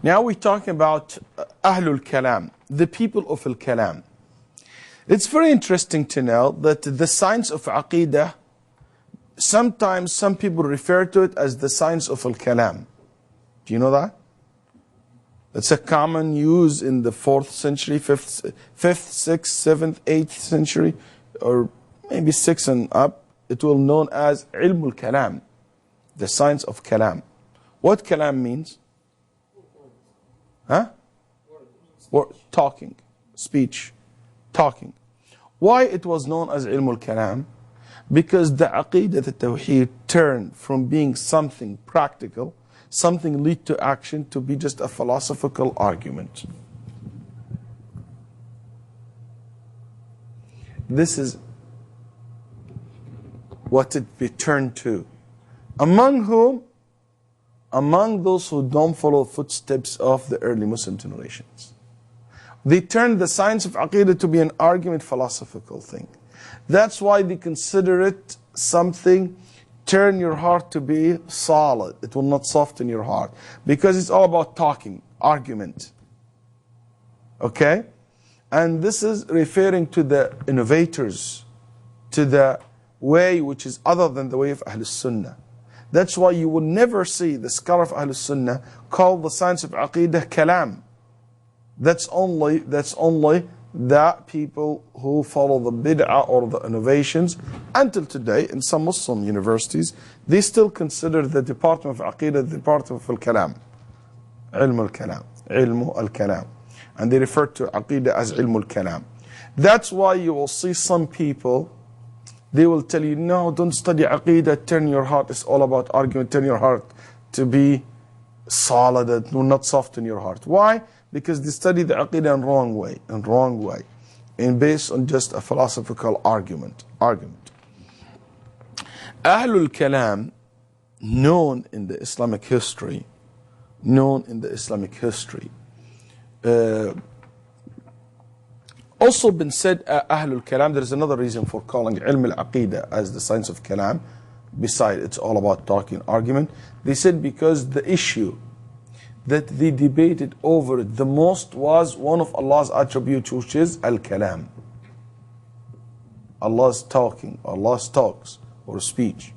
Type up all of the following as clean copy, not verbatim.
Now we're talking about Ahlul Kalam, the people of Al-Kalam. It's very interesting to know that the science of Aqeedah, sometimes some people refer to it as the science of Al-Kalam. Do you know that? It's a common use in the 4th century, 5th, 6th, 7th, 8th century, or maybe 6 and up. It will be known as Ilm al-Kalam, the science of Kalam. What Kalam means? Huh? Talking, speech, talking. Why it was known as Ilm al-Kalam? Because the Aqeedah, the Tawheed, turned from being something practical, something lead to action, to be just a philosophical argument. This is what it returned to. Among whom? Among those who don't follow footsteps of the early Muslim generations. They turned the science of Aqeedah to be an argument, philosophical thing. That's why they consider it something, turn your heart to be solid. It will not soften your heart. Because it's all about talking, argument. Okay? And this is referring to the innovators, to the way which is other than the way of Ahlul Sunnah. That's why you will never see the scholar of Ahlul Sunnah call the science of Aqeedah Kalam. That's only the people who follow the bid'ah or the innovations. Until today, in some Muslim universities, they still consider the department of Aqeedah the department of Al-Kalam. Ilm al-Kalam. Ilm al-Kalam. And they refer to Aqeedah as Ilm al-Kalam. That's why you will see some people, they will tell you, no, don't study Aqeedah, turn your heart, it's all about argument, turn your heart to be solid, it will not soften your heart. Why? Because they study the Aqeedah in wrong way, and based on just a philosophical argument. Ahlul Kalam, known in the Islamic history, also been said, Ahlul Kalam, there is another reason for calling Ilm al-Aqeedah as the science of Kalam, besides it's all about talking, argument. They said because the issue that they debated over it the most was one of Allah's attributes, which is Al-Kalam. Allah's talking, Allah's talks, or speech.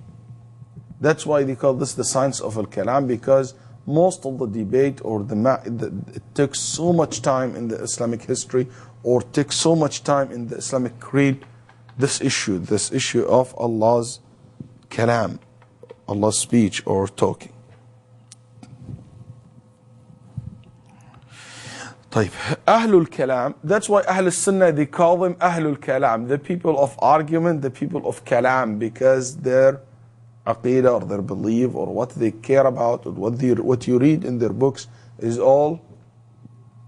That's why they call this the science of Al-Kalam, because most of the debate, or it took so much time in the Islamic history, or took so much time in the Islamic creed, this issue of Allah's Kalam, Allah's speech or talking. طيب, Ahlul Kalam, that's why Ahlul Sunnah, they call them Ahlul Kalam, the people of argument, the people of Kalam, because their Aqeedah or their belief or what they care about or what you read in their books is all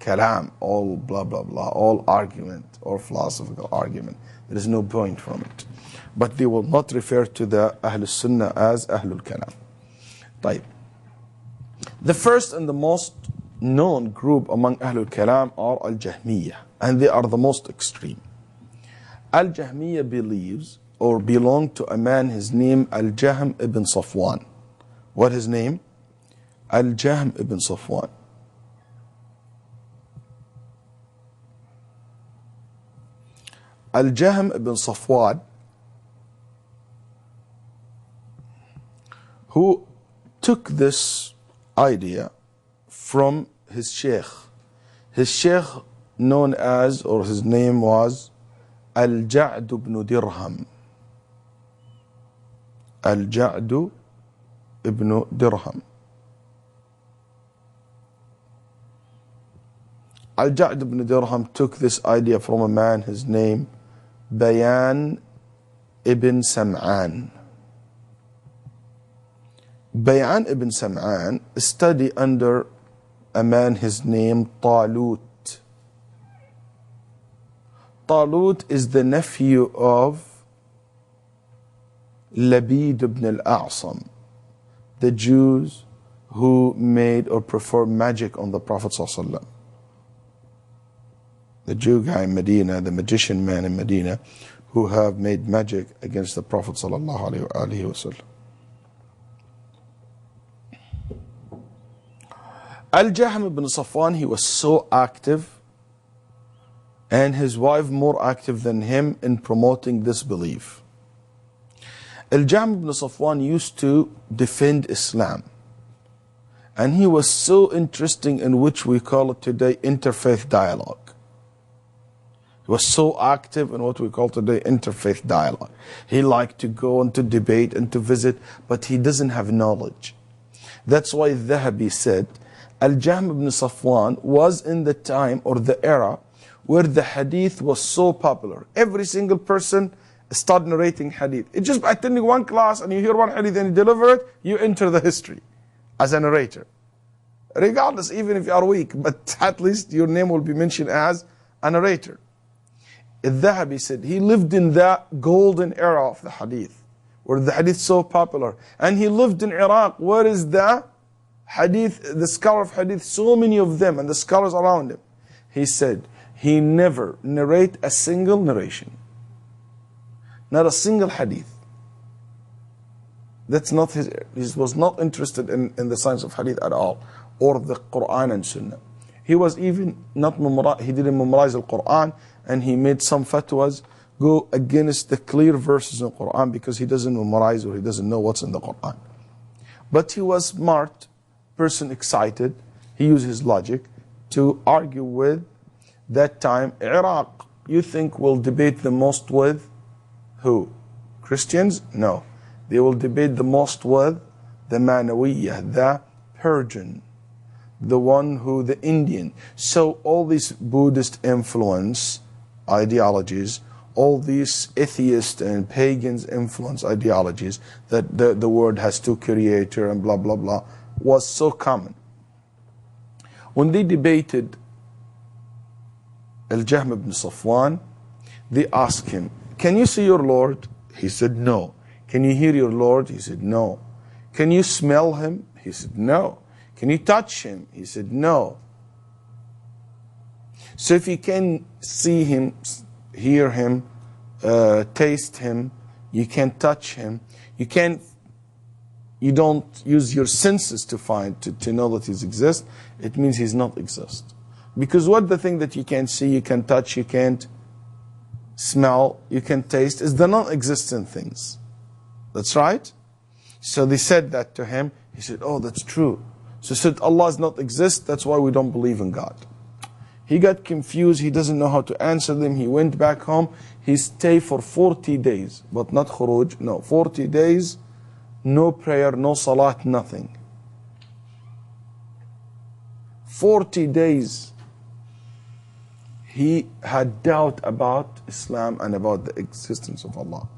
Kalam, all blah blah blah, all argument or philosophical argument. There is no point from it. But they will not refer to the Ahlul Sunnah as Ahlul Kalam. طيب. The first and the most known group among Ahlul Kalam are Al-Jahmiyyah, and they are the most extreme. Al-Jahmiyyah believes or belong to a man, his name Al-Jahm ibn Safwan. What his name? Al-Jahm ibn Safwan. Al-Jahm ibn Safwan, who took this idea from his Sheikh. His Sheikh known as, or his name was, Al-Ja'd ibn Dirham. Al-Ja'd ibn Dirham. Al-Ja'd ibn Dirham took this idea from a man, his name Bayan ibn Sam'an. Bayan ibn Sam'an studied under a man, his name Talut. Talut is the nephew of Labid ibn al-A'sam, the Jews who made or performed magic on the Prophet ﷺ. The Jew guy in Medina, the magician man in Medina, who have made magic against the Prophet ﷺ. Al-Jahm ibn Safwan, he was so active, and his wife more active than him in promoting this belief. Al-Jahm ibn Safwan used to defend Islam. And he was so interesting in which we call it today interfaith dialogue. He was so active in what we call today interfaith dialogue. He liked to go and to debate and to visit, but he doesn't have knowledge. That's why Dhahabi said, Al-Jahm ibn Safwan was in the time or the era where the hadith was so popular. Every single person started narrating hadith. It's just by attending one class and you hear one hadith and you deliver it, you enter the history as a narrator. Regardless, even if you are weak, but at least your name will be mentioned as a narrator. Al-Dhahabi said he lived in that golden era of the hadith, where the hadith is so popular. And he lived in Iraq, where is the hadith, the scholar of hadith, so many of them, and the scholars around him. He said he never narrate a single narration. Not a single hadith. That's not his, he was not interested in the science of hadith at all, or the Quran and Sunnah. He was even not memorize, he didn't memorize the Quran, and he made some fatwas go against the clear verses in the Quran because he doesn't memorize or he doesn't know what's in the Quran. But he was smart, person excited, he used his logic to argue with that time. Iraq, you think will debate the most with who? Christians? No. They will debate the most with the Manawiyah, the Persian, the one who, the Indian. So all these Buddhist influence ideologies, all these atheist and pagans influence ideologies, that the word has two creator and blah, blah, blah, was so common. When they debated Al-Jahm ibn Safwan, they asked him, can you see your Lord? He said, no. Can you hear your Lord? He said, no. Can you smell him? He said, no. Can you touch him? He said, no. So if you can see him, hear him, taste him, you can touch him, you don't use your senses to find, to know that he exists, it means he's not exist. Because what the thing that you can't see, you can touch, you can't smell, you can taste, is the non-existent things. That's right? So they said that to him. He said, oh, that's true. So he said, Allah does not exist, that's why we don't believe in God. He got confused, he doesn't know how to answer them, he went back home, he stayed for 40 days, but not khuruj, no, 40 days, no prayer, no salat, nothing. 40 days, he had doubt about Islam and about the existence of Allah.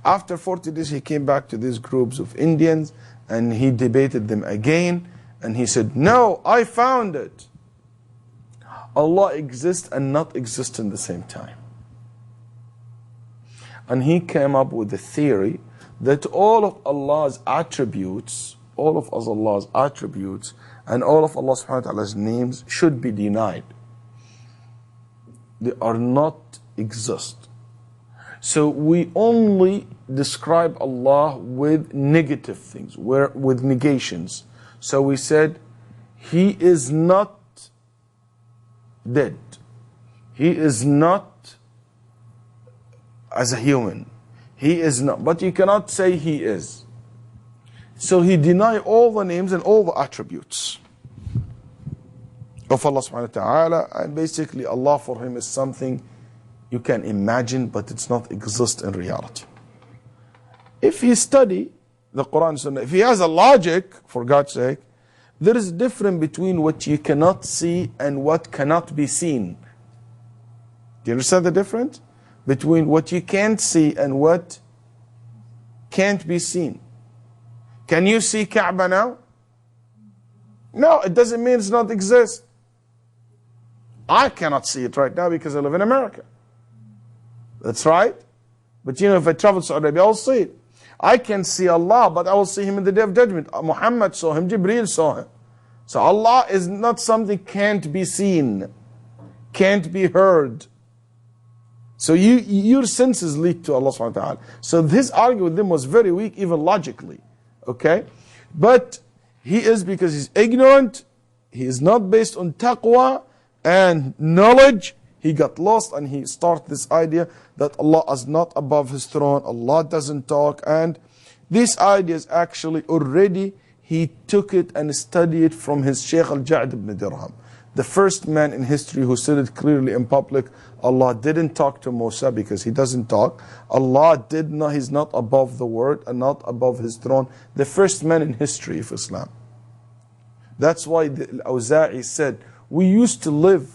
After 40 days, he came back to these groups of Indians and he debated them again. And he said, no, I found it. Allah exists and not exist in the same time. And he came up with the theory that all of Allah's attributes, all of Allah's attributes and all of Allah subhanahu wa ta'ala's names should be denied. They are not exist. So we only describe Allah with negative things, with negations. So we said, He is not dead. He is not as a human. He is not. But you cannot say He is. So he denied all the names and all the attributes of Allah subhanahu wa ta'ala. And basically Allah for him is something you can imagine, but it's not exist in reality. If he study the Quran and Sunnah, if he has a logic, for God's sake, there is a difference between what you cannot see and what cannot be seen. Do you understand the difference? Between what you can't see and what can't be seen. Can you see Kaaba now? No, it doesn't mean it's not exist. I cannot see it right now because I live in America. That's right. But you know, if I travel to Saudi Arabia, I'll see it. I can see Allah, but I will see Him in the Day of Judgment. Muhammad saw Him, Jibreel saw Him. So Allah is not something can't be seen, can't be heard. So your senses lead to Allah subhanahu wa ta'ala. So this argument with them was very weak, even logically. Okay? But he is, because he's ignorant, he is not based on taqwa and knowledge, he got lost and he started this idea that Allah is not above his throne, Allah doesn't talk, and these ideas actually already he took it and studied it from his Sheikh al-Ja'd ibn Dirham, the first man in history who said it clearly in public. Allah didn't talk to Musa because he doesn't talk. Allah did not, he's not above the word and not above his throne. The first man in history of Islam. That's why Al-Awza'i said, we used to live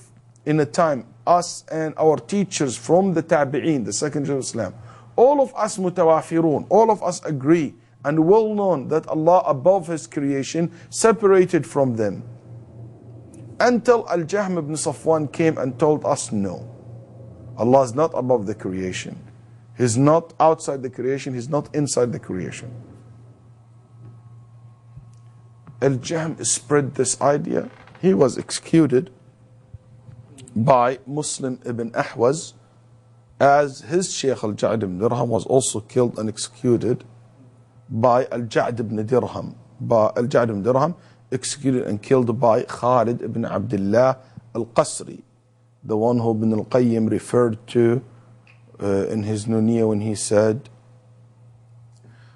in a time, us and our teachers from the Tabi'een, the second generation of Islam, all of us mutawafirun, all of us agree and well known that Allah above his creation separated from them. Until Al-Jahm ibn Safwan came and told us no. Allah is not above the creation. He's not outside the creation, he's not inside the creation. Al-Jahm spread this idea. He was executed by Muslim ibn Ahwaz, as his Sheikh al-Ja'd ibn Dirham was also killed and executed by al-Ja'd ibn Dirham. By al-Ja'd ibn Dirham executed and killed by Khalid ibn Abdullah al-Qasri, the one who Ibn al-Qayyim referred to in his Nuniyya when he said,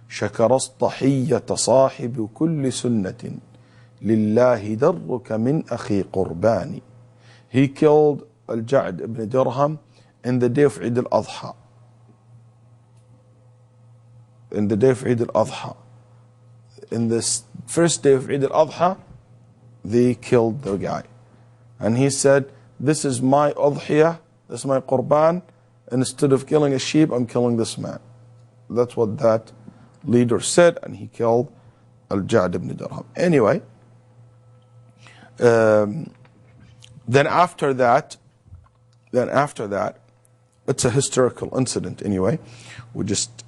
شكر الضحية صاحب كل سنة لله درك من أخي قرباني. He killed al-Ja'd ibn Dirham in the day of Eid al-Adha. In the day of Eid al-Adha. In this first day of Eid al-Adha, they killed the guy. And he said, this is my udhiyah, this is my qurban, and instead of killing a sheep, I'm killing this man. That's what that leader said, and he killed al-Ja'd ibn Dirham. Anyway, then after that, it's a historical incident anyway. We're just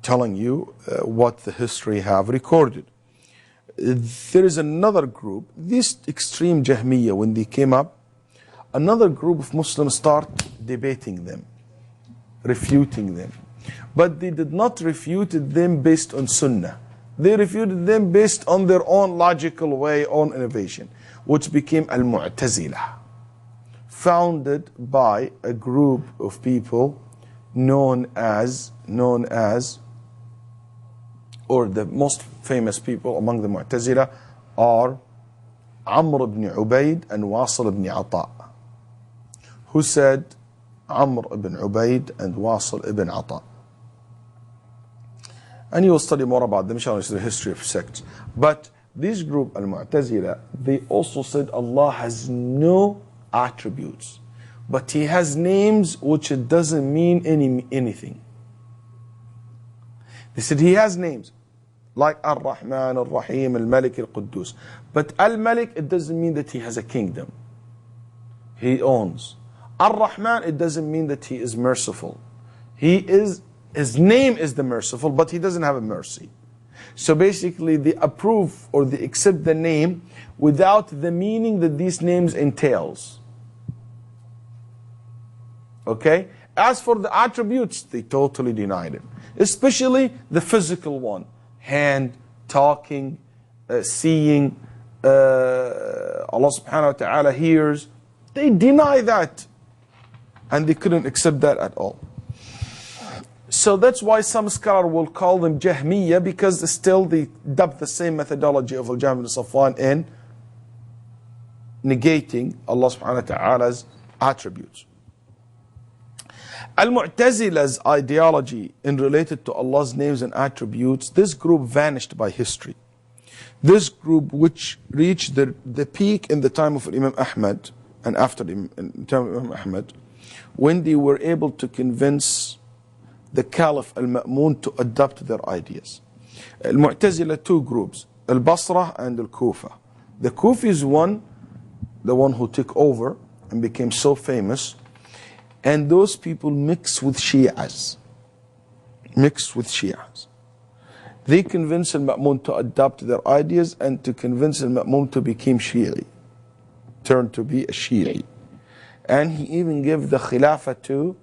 telling you what the history have recorded. There is another group, this extreme Jahmiyyah, when they came up, another group of Muslims start debating them, refuting them. But they did not refute them based on Sunnah. They refuted them based on their own logical way, own innovation, which became Al-Mu'tazilah, founded by a group of people known as, or the most famous people among the Mu'tazilah are Amr ibn Ubaid and Wasil ibn Ata. Who said Amr ibn Ubaid and Wasil ibn Ata? And you will study more about them, inshallah, it's the history of sects. But this group, Al-Mu'tazilah, they also said Allah has no attributes, but He has names which it doesn't mean anything. They said He has names, like Ar-Rahman, Ar-Rahim, Al-Malik, Al-Quddus. But Al-Malik, it doesn't mean that He has a kingdom. He owns. Ar-Rahman, it doesn't mean that He is merciful. His name is the merciful, but He doesn't have a mercy. So basically they approve or they accept the name without the meaning that these names entails. Okay? As for the attributes, they totally denied it. Especially the physical one. Hand, talking, seeing, Allah subhanahu wa ta'ala hears. They deny that. And they couldn't accept that at all. So that's why some scholars will call them Jahmiyyah, because still they adopt the same methodology of Al-Jahm ibn Safwan in negating Allah subhanahu wa ta'ala's attributes. Al-Mu'tazilah's ideology in related to Allah's names and attributes, this group vanished by history. This group, which reached the peak in the time of Imam Ahmad and after the time of Imam Ahmad, when they were able to convince the Caliph Al-Ma'mun to adopt their ideas. Al-Mu'tazilah, two groups, Al-Basra and Al-Kufa. The Kufi is the one who took over and became so famous, and those people mix with Shi'as. They convinced Al-Ma'mun to adopt their ideas and to convince Al-Ma'mun to become Shi'i, turned to be a Shi'i. And he even gave the Khilafah to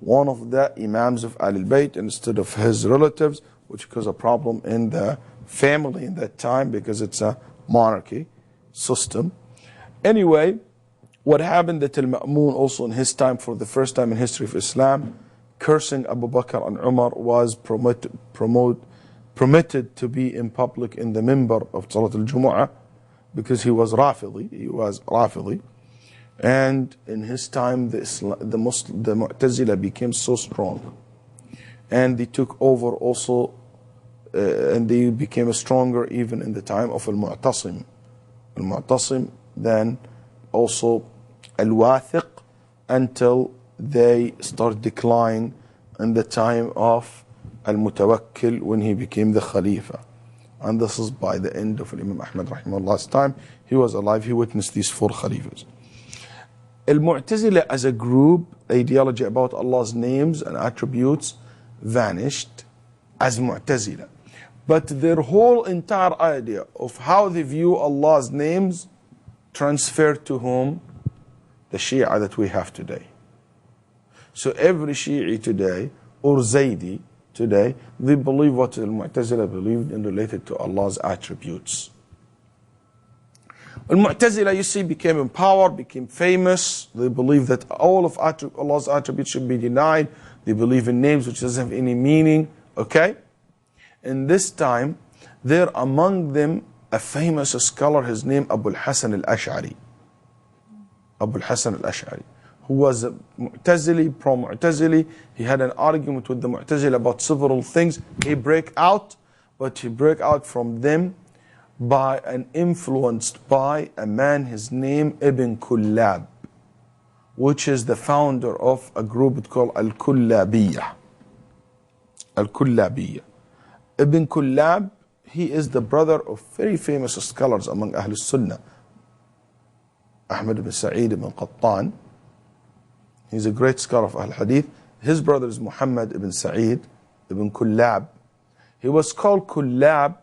one of the Imams of Ahlul Bayt instead of his relatives, which caused a problem in the family in that time because it's a monarchy. system. Anyway, what happened that Al-Ma'mun also in his time, for the first time in history of Islam, cursing Abu Bakr and Umar, was permitted to be in public in the minbar of Salat al-Jumu'ah, because he was Rafidi. And in his time, the Mu'tazila became so strong. And they took over also, and they became stronger even in the time of Al-Mu'tasim. Al-Mu'tasim, then also Al-Wathiq, until they start declining in the time of Al-Mutawakkil, when he became the Khalifa. And this is by the end of Imam Ahmad rahimahullah's time. He was alive, he witnessed these 4 Khalifas. Al-Mu'tazila as a group, ideology about Allah's names and attributes, vanished as Mu'tazila. But their whole entire idea of how they view Allah's names transferred to whom? The Shia that we have today. So every Shi'i today, or Zaydi today, they believe what Al-Mu'tazila believed and related to Allah's attributes. Al-Mu'tazila, you see, became empowered, became famous. They believe that all of Allah's attributes should be denied. They believe in names which doesn't have any meaning. Okay? In this time, there among them a famous scholar, his name Abu al-Hasan al-Ash'ari. Abu al-Hasan al-Ash'ari, who was a Mu'tazili, pro-Mu'tazili. He had an argument with the Mu'tazili about several things. He broke out, but he broke out from them by and influenced by a man, his name Ibn Kullab, which is the founder of a group called Al-Kullabiyah. Al-Kullabiyah. Ibn Kullab, he is the brother of very famous scholars among Ahl Sunnah. Ahmad ibn Sa'id ibn Qattan. He's a great scholar of Ahl Hadith. His brother is Muhammad ibn Sa'id ibn Kullab. He was called Kullab,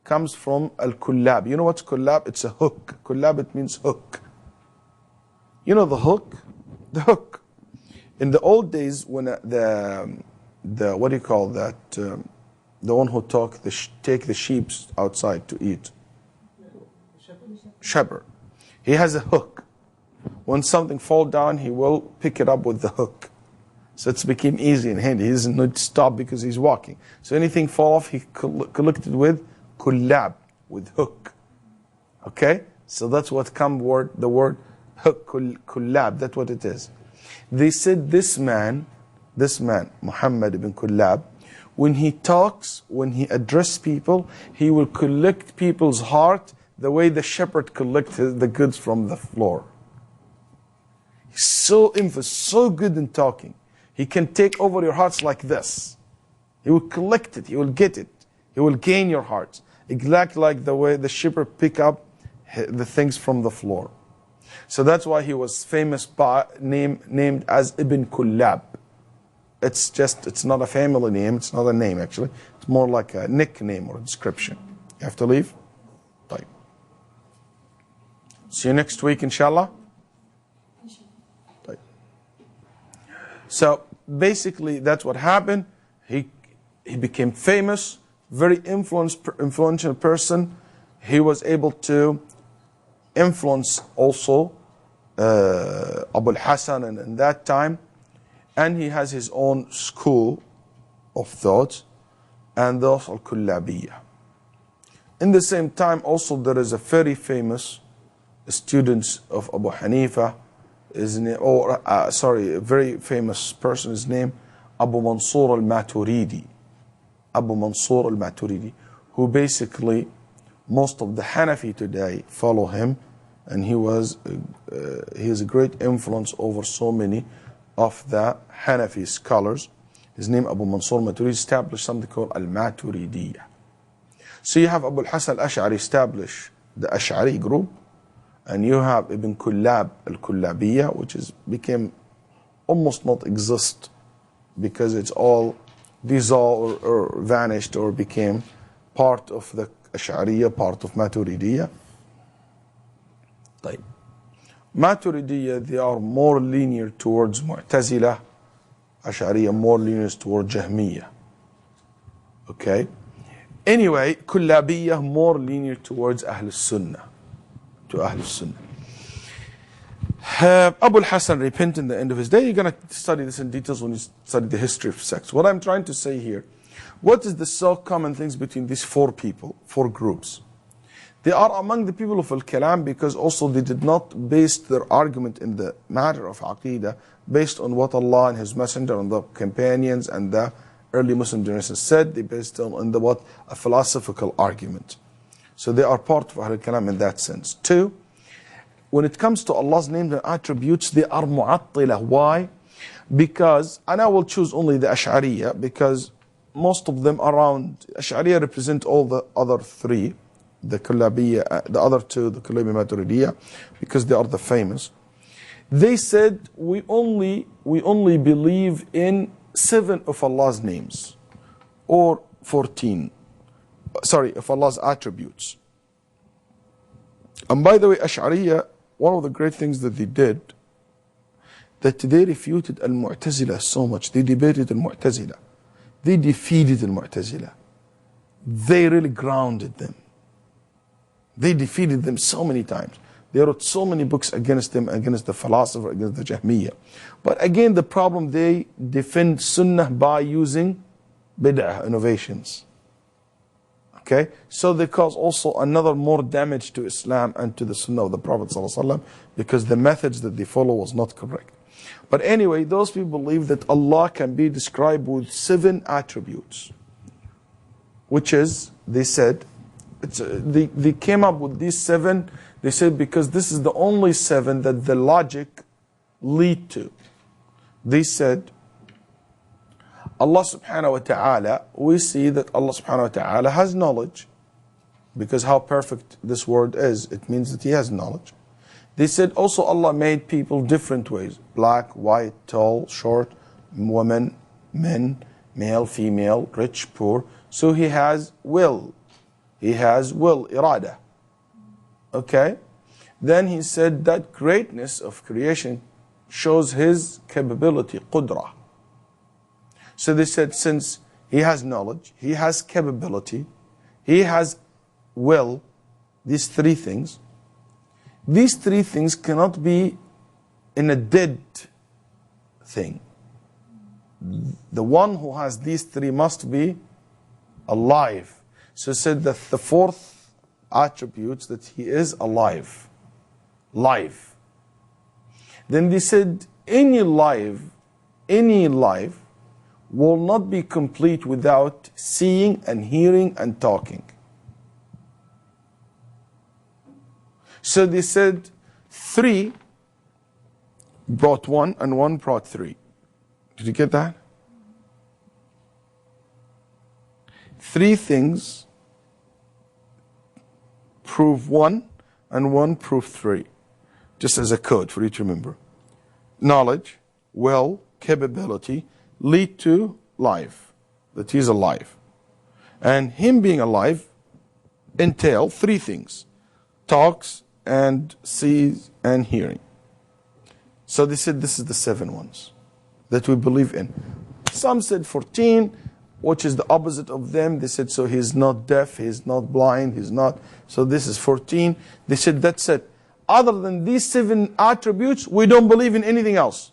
comes from Al-Kullab. You know what's Kullab? It's a hook. Kullab, it means hook. You know the hook? The hook. In the old days, when the what do you call that? The one who take the sheep outside to eat. Shepherd. He has a hook. When something falls down, he will pick it up with the hook. So it's became easy and handy. He doesn't need to stop because he's walking. So anything fall off, he collected with kullab, with hook. Okay? So that's what the word hook, kullab, that's what it is. They said this man, Muhammad ibn Kullab, when he talks, when he addresses people, he will collect people's heart the way the shepherd collects the goods from the floor. He's so good in talking. He can take over your hearts like this. He will collect it, he will get it. He will gain your hearts. Exactly like the way the shepherd pick up the things from the floor. So that's why he was famous by named as Ibn Kullab. It's not a family name, it's not a name actually. It's more like a nickname or a description. You have to leave? Right. See you next week, inshallah. Right. So basically that's what happened. He became famous, very influential person. He was able to influence also Abu al-Hasan in that time. And he has his own school of thought, and those are Kullabiyah. In the same time, also there is a very famous student of Abu Hanifa, a very famous person, his name Abu Mansur al-Maturidi. Abu Mansur al-Maturidi, who basically most of the Hanafi today follow him, and he has a great influence over so many of the Hanafi scholars. His name Abu Mansur al-Maturidi established something called al-Maturidiyah. So you have Abu al-Hasan al-Ash'ari establish the Ash'ari group, and you have Ibn Kullab al-Kullabiyah, which became almost not exist because these all or vanished or became part of the Ash'ariyah, part of Maturidiyah. طيب. Maturidiyya, they are more linear towards Mu'tazila. Ash'ariyya more linear towards Jahmiyya. Okay? Anyway, Kullabiyya more linear towards Ahl Sunnah. to Ahlul Sunnah. Abu al-Hasan repented in the end of his day. You're going to study this in details when you study the history of sects. What I'm trying to say here, what is the so common things between these four people, four groups? They are among the people of Al-Kalam because also they did not base their argument in the matter of Aqeedah based on what Allah and His Messenger and the companions and the early Muslim generation said. They based on a philosophical argument. So they are part of Al-Kalam in that sense. Two, when it comes to Allah's names and attributes, they are mu'attila. Why? Because, and I will choose only the Ash'ariyya because most of them around, Ash'ariyya represent all the other three, the Kullabiyya, the other two, the Kullabiyya Maturidiyya, because they are the famous. They said, we only believe in 7 of Allah's names, or 14, sorry, of Allah's attributes. And by the way, Ash'ariyya, one of the great things that they did, that they refuted Al-Mu'tazila so much. They debated Al-Mu'tazila. They defeated Al-Mu'tazila. They really grounded them. They defeated them so many times. They wrote so many books against them, against the philosopher, against the Jahmiyyah. But again, the problem, they defend Sunnah by using bid'ah, innovations. Okay, so they cause also another more damage to Islam and to the Sunnah of the Prophet ﷺ because the methods that they follow was not correct. But anyway, those people believe that Allah can be described with 7 attributes, which is, they said, they came up with these 7, they said because this is the only 7 that the logic lead to. They said, Allah subhanahu wa ta'ala, we see that Allah subhanahu wa ta'ala has knowledge. Because how perfect this word is, it means that He has knowledge. They said also Allah made people different ways. Black, white, tall, short, women, men, male, female, rich, poor. So He has will. He has will, irada. Okay? Then He said that greatness of creation shows His capability, qudrah. So they said, since He has knowledge, He has capability, He has will, these 3 things cannot be in a dead thing. The one who has these 3 must be alive. So it said that the 4th attribute that He is alive. Life. Then they said any life will not be complete without seeing and hearing and talking. So they said 3 brought 1 and 1 brought 3. Did you get that? 3 things prove 1 and 1 prove 3. Just as a code for you to remember. Knowledge, will, capability, lead to life, that He's alive. And Him being alive entail 3 things: talks and sees and hearing. So they said this is the 7 ones that we believe in. Some said 14, which is the opposite of them. They said so He's not deaf, He's not blind, He's not, so this is 14. They said that's it. Other than these 7 attributes, we don't believe in anything else.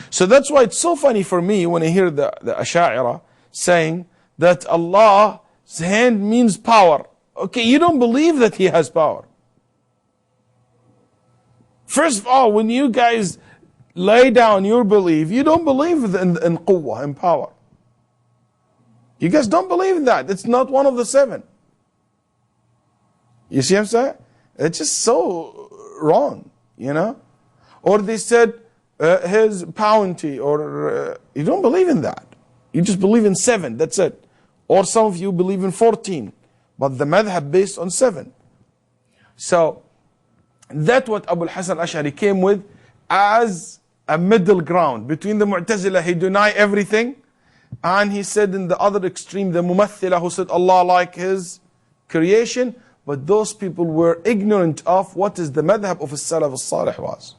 So that's why it's so funny for me when I hear the Ash'ari saying that Allah's hand means power. Okay, you don't believe that He has power. First of all, when you guys lay down your belief, you don't believe in quwwah, in power. You guys don't believe in that. It's not one of the 7. You see what I'm saying? It's just so wrong, you know? Or they said, His bounty, or you don't believe in that. You just believe in 7, that's it. Or some of you believe in 14, but the madhab based on 7. So that's what Abu al-Hasan al-Ash'ari came with as a middle ground. Between the Mu'tazila, he denied everything, and he said in the other extreme, the Mumathila, who said Allah like His creation, but those people were ignorant of what is the madhab of As-Salaf As-Salih was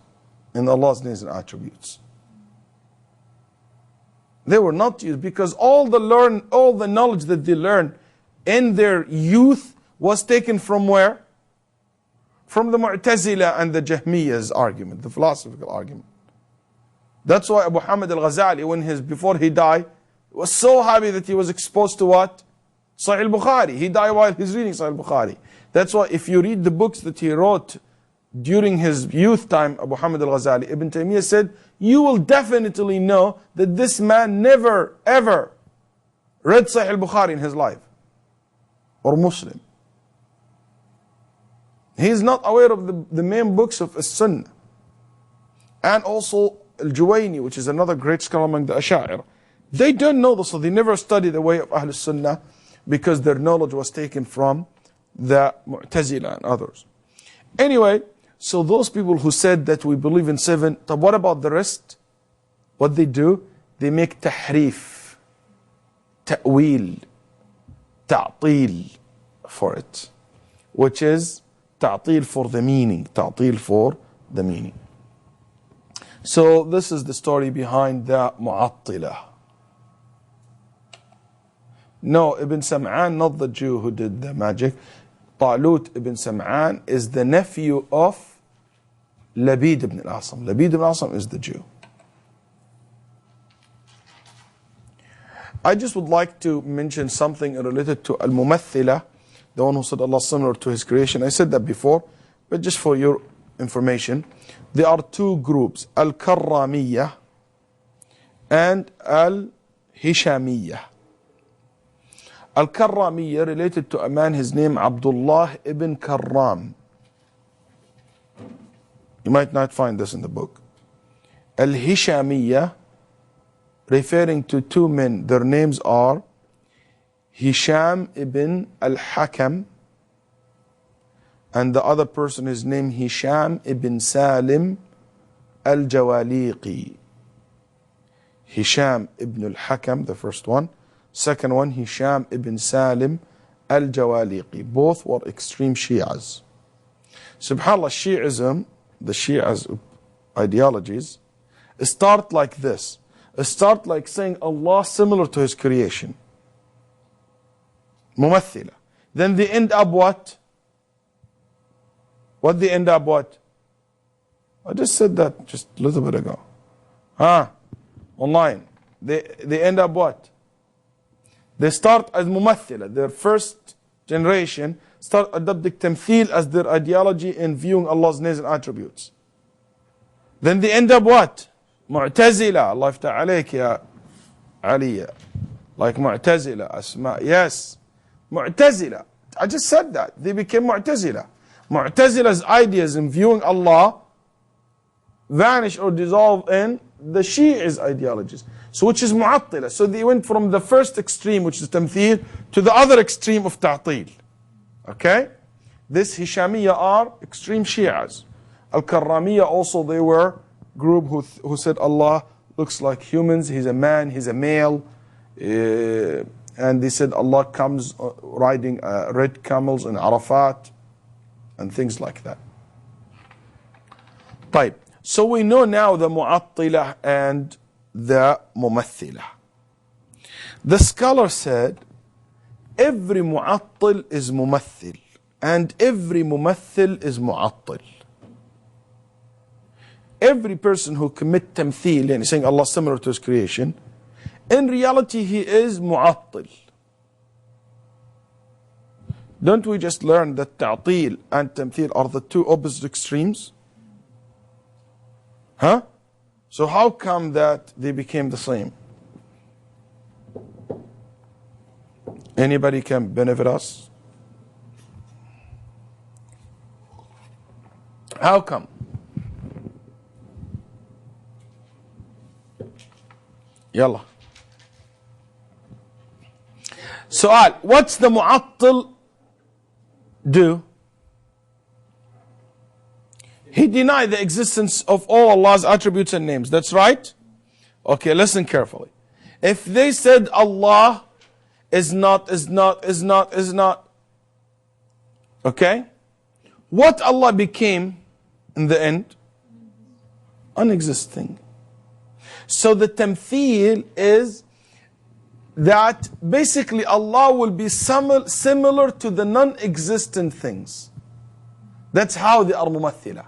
in Allah's names and attributes. They were not used because all the knowledge that they learned in their youth was taken from where? from the Mu'tazila and the Jahmiyyah's argument, the philosophical argument. That's why Abu Hamid al-Ghazali, before he died, was so happy that he was exposed to what? Sahih al-Bukhari. He died while he's reading Sahih al-Bukhari. That's why if you read the books that he wrote during his youth time, Abu Hamid al-Ghazali, Ibn Taymiyyah said, you will definitely know that this man never ever read Sahih al-Bukhari in his life, or Muslim. He is not aware of the main books of As-Sunnah. And also Al-Juwayni, which is another great scholar among the Asha'ir. They don't know this, so they never studied the way of Ahl Sunnah, because their knowledge was taken from the Mu'tazila and others. Anyway, so those people who said that we believe in 7, but what about the rest? What they do? They make tahrif, ta'wil, ta'til for it, which is ta'til for the meaning, ta'til for the meaning. So this is the story behind the Mu'attilah. No, Ibn Sam'an, not the Jew who did the magic. Talut ibn Sam'an is the nephew of Labid ibn al-Asam. Labid ibn al-Asam is the Jew. I just would like to mention something related to Al-Mumathila, the one who said Allah similar to his creation. I said that before, but just for your information, there are two groups, Al-Karramiyya and Al-Hishamiyya. Al-Karramiyya related to a man, his name Abdullah ibn Karram. You might not find this in the book. Al-Hishamiyya, referring to two men, their names are Hisham ibn al-Hakam, and the other person is named Hisham ibn Salim al-Jawaliqi. Hisham ibn al-Hakam, the first one. Second one, Hisham ibn Salim al-Jawaliqi. Both were extreme Shi'as. SubhanAllah, Shi'ism, the Shi'as ideologies, start like this. Start like saying Allah similar to His creation. Mumathila. Then they end up what? What they end up what? I just said that just a little bit ago. Online. They end up what? They start as Mumathila. Their first generation start adopting Tamthil as their ideology in viewing Allah's names and attributes. Then they end up what? Mu'tazila. Allah yaftah alayk ya Aliyah. Like Mu'tazila, Asma. Yes. Mu'tazila. I just said that. They became Mu'tazila. Mu'tazila's ideas in viewing Allah vanish or dissolve in the Shi'is ideologies. So which is Mu'attila. So they went from the first extreme, which is Tamthil, to the other extreme of Ta'til. Okay? This Hishamiyya are extreme Shi'as. Al-Karramiyya also, they were group who said Allah looks like humans, He's a man, He's a male. And they said Allah comes riding red camels in Arafat and things like that. طيب. So we know now the Mu'attilah and the Mumathilah. The scholar said every Mu'attil is Mumathil and every Mumathil is Mu'attil. Every person who commit Tamthil and saying Allah similar to His creation, in reality he is Mu'attil. Don't we just learn that Ta'til and Tamthil are the two opposite extremes? So how come that they became the same? Anybody can benefit us? How come? Yalla. Su'al, what's the Mu'attil do? He denied the existence of all Allah's attributes and names. That's right? Okay, listen carefully. If they said Allah is not, okay? What Allah became in the end? Unexisting. So the Tamthil is that basically Allah will be similar to the non-existent things. That's how they are mumathila.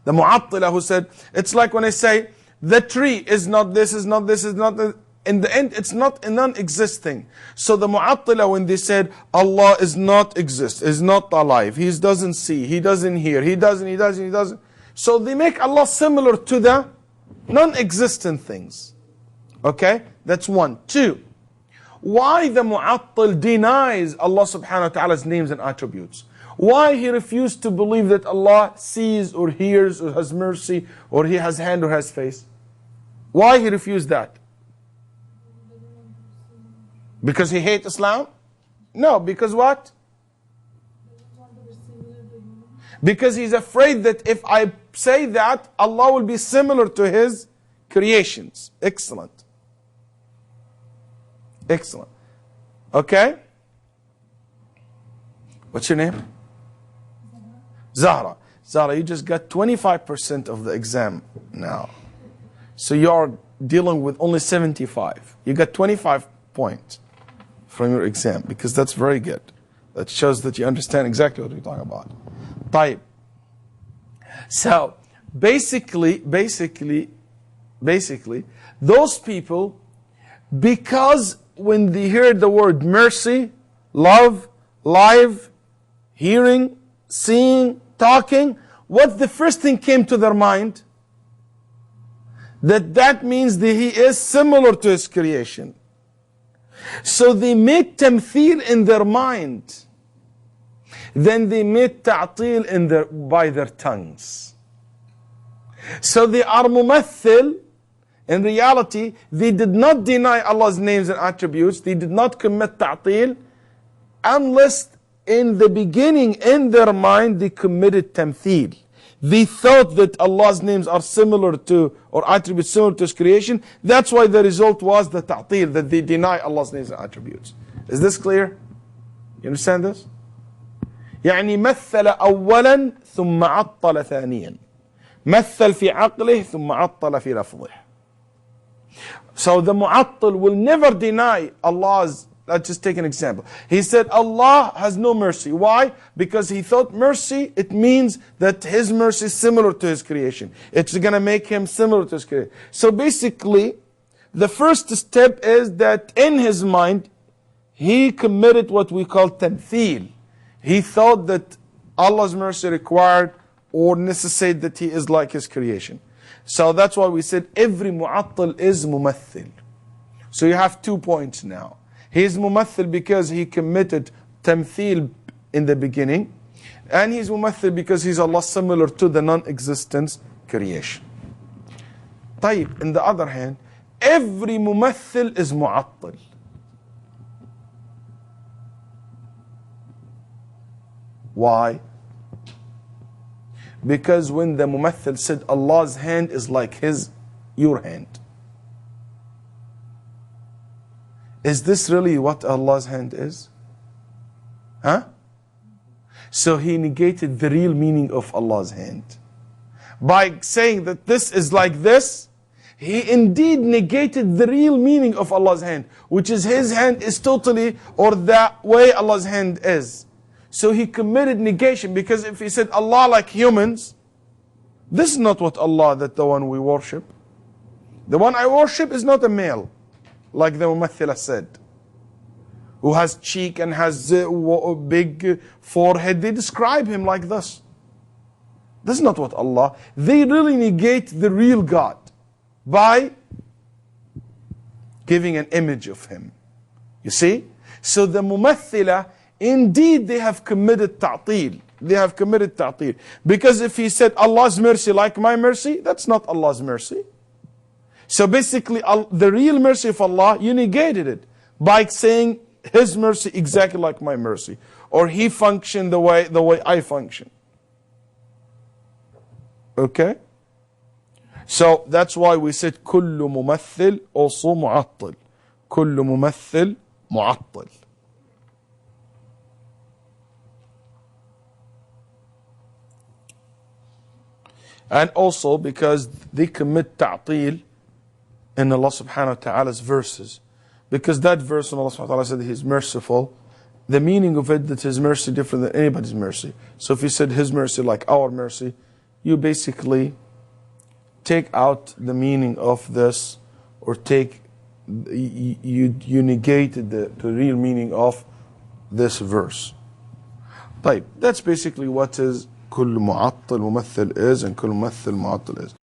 The mu'attila who said, it's like when I say, the tree is not this, is not this, is not this. In the end, it's not a non-existing. So the mu'attila, when they said, Allah is not exist, is not alive, He doesn't see, He doesn't hear, He doesn't. So they make Allah similar to the non-existent things. Okay? That's one. Two, why the mu'attil denies Allah subhanahu wa ta'ala's names and attributes? Why he refused to believe that Allah sees or hears or has mercy or He has hand or has face? Why he refused that? Because he hates Islam? No, because what? Because he's afraid that if I say that, Allah will be similar to His creations. Excellent. Excellent. Okay? What's your name? Zahra. Zahra, you just got 25% of the exam now. So you're dealing with only 75. You got 25 points from your exam, because that's very good. That shows that you understand exactly what we're talking about. طيب. So, basically, those people, because when they hear the word mercy, love, live, hearing, seeing, talking, what the first thing came to their mind? That means that He is similar to His creation. So they made tamthil in their mind. Then they made ta'til by their tongues. So they are mumathil. In reality, they did not deny Allah's names and attributes. They did not commit ta'til, unless in the beginning, in their mind, they committed tamthil. They thought that Allah's names are similar to, or attributes similar to His creation. That's why the result was the ta'til, that they deny Allah's names and attributes. Is this clear? You understand this? يعني مثل أولا ثم عطل ثانيا. مثل في عقله ثم عطل في لفظه. So the mu'attil will never deny Allah's. Let's just take an example. He said Allah has no mercy. Why? Because he thought mercy, it means that His mercy is similar to His creation. It's going to make Him similar to His creation. So basically, the first step is that in his mind, he committed what we call tamthil. He thought that Allah's mercy required or necessitated that He is like His creation. So that's why we said every mu'attil is mumathil. So you have 2 points now. He is mumathil because he committed tamthil in the beginning. And he's mumathil because he's Allah similar to the non-existence creation. طيب, on the other hand, every mumathil is mu'attil. Why? Because when the mumathil said Allah's hand is like your hand. Is this really what Allah's hand is? Huh? So he negated the real meaning of Allah's hand. By saying that this is like this, he indeed negated the real meaning of Allah's hand, which is His hand is totally, or the way Allah's hand is. So he committed negation, because if he said Allah like humans, this is not what Allah, that the one we worship. The one I worship is not a male, like the Mumathila said, who has cheek and has a big forehead. They describe him like this. This is not what Allah. They really negate the real God by giving an image of Him. You see? So the Mumathila, indeed they have committed ta'til. They have committed ta'til. Because if he said Allah's mercy like my mercy, that's not Allah's mercy. So basically, the real mercy of Allah, you negated it by saying His mercy exactly like my mercy, or He functioned the way I function. Okay? So that's why we said كل ممثل also معطل. كل ممثل معطل. And also because they commit ta'til in Allah subhanahu wa ta'ala's verses. Because that verse in Allah subhanahu wa ta'ala said He's merciful, the meaning of it, that His mercy different than anybody's mercy. So if you said His mercy like our mercy, you basically take out the meaning of this, or you negated the real meaning of this verse. طيب, that's basically what is كل معطل ممثل is and كل ممثل معطل is.